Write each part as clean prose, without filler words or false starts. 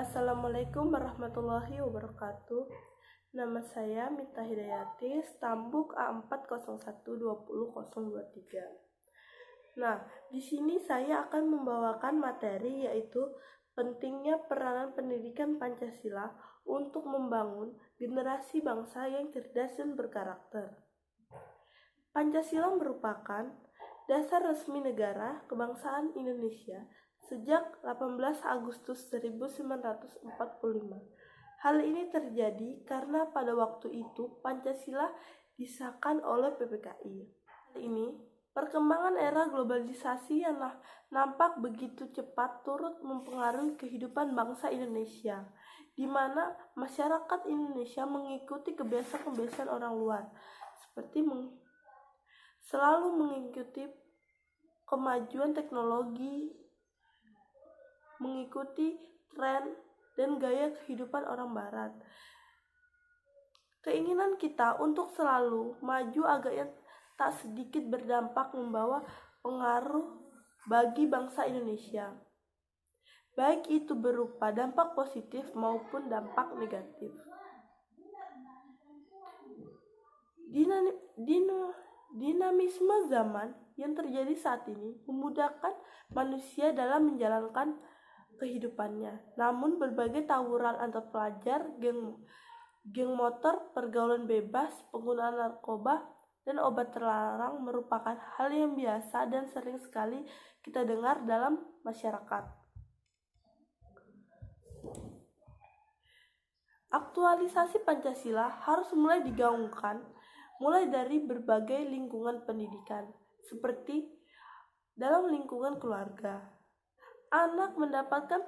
Assalamualaikum warahmatullahi wabarakatuh. Nama saya Mita Hidayati, Stambuk A401200023. Nah, di sini saya akan membawakan materi yaitu pentingnya peranan pendidikan Pancasila untuk membangun generasi bangsa yang cerdas dan berkarakter. Pancasila merupakan dasar resmi negara kebangsaan Indonesia sejak 18 Agustus 1945. Hal ini terjadi karena pada waktu itu Pancasila disahkan oleh PPKI. Hal ini, perkembangan era globalisasi yang nampak begitu cepat turut mempengaruhi kehidupan bangsa Indonesia, di mana masyarakat Indonesia mengikuti kebiasaan-kebiasaan orang luar, seperti selalu mengikuti kemajuan teknologi, mengikuti tren dan gaya kehidupan orang barat. Keinginan kita untuk selalu maju agaknya tak sedikit berdampak membawa pengaruh bagi bangsa Indonesia, baik itu berupa dampak positif maupun dampak negatif. Dinamisme zaman yang terjadi saat ini memudahkan manusia dalam menjalankan kehidupannya. Namun berbagai tawuran antar pelajar, geng motor, pergaulan bebas, penggunaan narkoba, dan obat terlarang merupakan hal yang biasa dan sering sekali kita dengar dalam masyarakat. Aktualisasi Pancasila harus mulai digaungkan mulai dari berbagai lingkungan pendidikan, seperti dalam lingkungan keluarga. Anak mendapatkan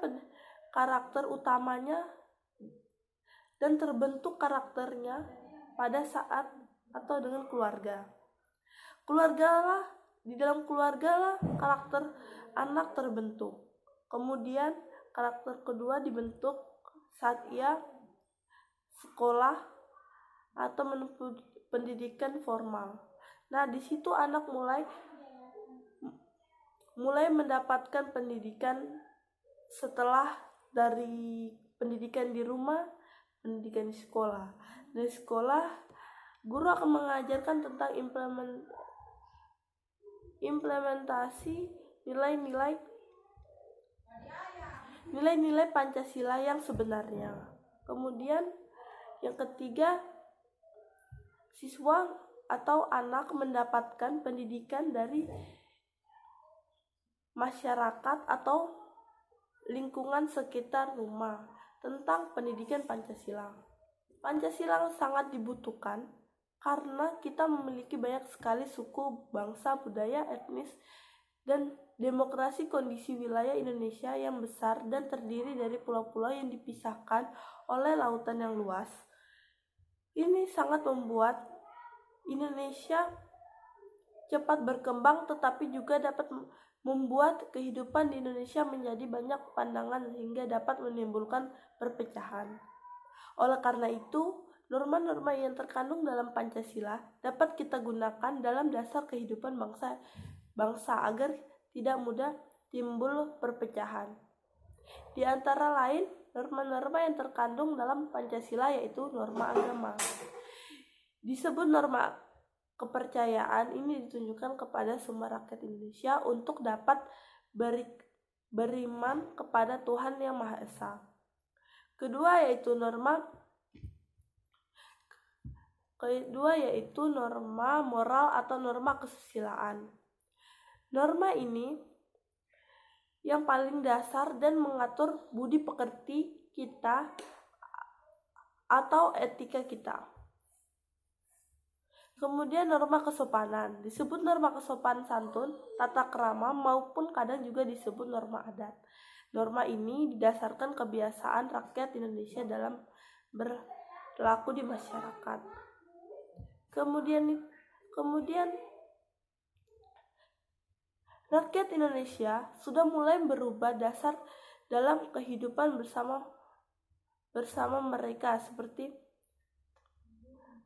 karakter utamanya dan terbentuk karakternya pada saat atau dengan keluarga. Di dalam keluarga lah karakter anak terbentuk. Kemudian karakter kedua dibentuk saat ia sekolah atau menempuh pendidikan formal. Nah, di situ anak mulai mendapatkan pendidikan setelah dari pendidikan di rumah, pendidikan di sekolah. Dari sekolah, guru akan mengajarkan tentang implementasi nilai-nilai Pancasila yang sebenarnya. Kemudian yang ketiga, siswa atau anak mendapatkan pendidikan dari masyarakat atau lingkungan sekitar rumah tentang pendidikan Pancasila. Pancasila sangat dibutuhkan karena kita memiliki banyak sekali suku, bangsa, budaya, etnis, dan demokrasi. Kondisi wilayah Indonesia yang besar dan terdiri dari pulau-pulau yang dipisahkan oleh lautan yang luas. Ini sangat membuat Indonesia cepat berkembang, tetapi juga dapat membuat kehidupan di Indonesia menjadi banyak pandangan sehingga dapat menimbulkan perpecahan. Oleh karena itu, norma-norma yang terkandung dalam Pancasila dapat kita gunakan dalam dasar kehidupan bangsa agar tidak mudah timbul perpecahan. Di antara lain, norma-norma yang terkandung dalam Pancasila yaitu norma agama. Disebut norma kepercayaan, ini ditunjukkan kepada semua rakyat Indonesia untuk dapat beriman kepada Tuhan Yang Maha Esa. Kedua yaitu norma moral atau norma kesusilaan. Norma ini yang paling dasar dan mengatur budi pekerti kita atau etika kita. Kemudian norma kesopanan, disebut norma kesopanan santun, tata krama, maupun kadang juga disebut norma adat. Norma ini didasarkan kebiasaan rakyat Indonesia dalam berlaku di masyarakat. Kemudian rakyat Indonesia sudah mulai berubah dasar dalam kehidupan bersama mereka, seperti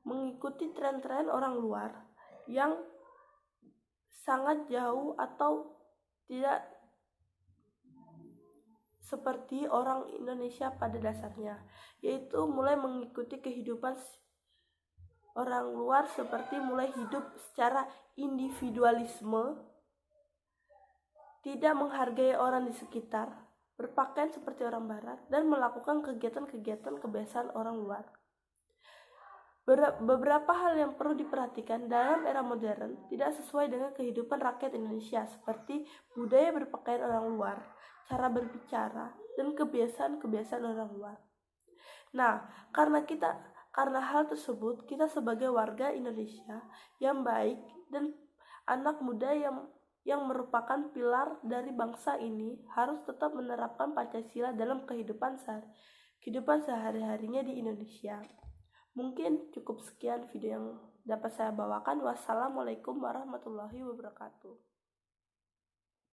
mengikuti tren-tren orang luar yang sangat jauh atau tidak seperti orang Indonesia pada dasarnya, yaitu mulai mengikuti kehidupan orang luar seperti mulai hidup secara individualisme, tidak menghargai orang di sekitar, berpakaian seperti orang barat, dan melakukan kegiatan-kegiatan kebiasaan orang luar. Beberapa hal yang perlu diperhatikan dalam era modern tidak sesuai dengan kehidupan rakyat Indonesia, seperti budaya berpakaian orang luar, cara berbicara, dan kebiasaan-kebiasaan orang luar. Nah, karena hal tersebut, kita sebagai warga Indonesia yang baik dan anak muda yang merupakan pilar dari bangsa ini harus tetap menerapkan Pancasila dalam kehidupan sehari-harinya di Indonesia. Mungkin cukup sekian video yang dapat saya bawakan. Wassalamualaikum warahmatullahi wabarakatuh.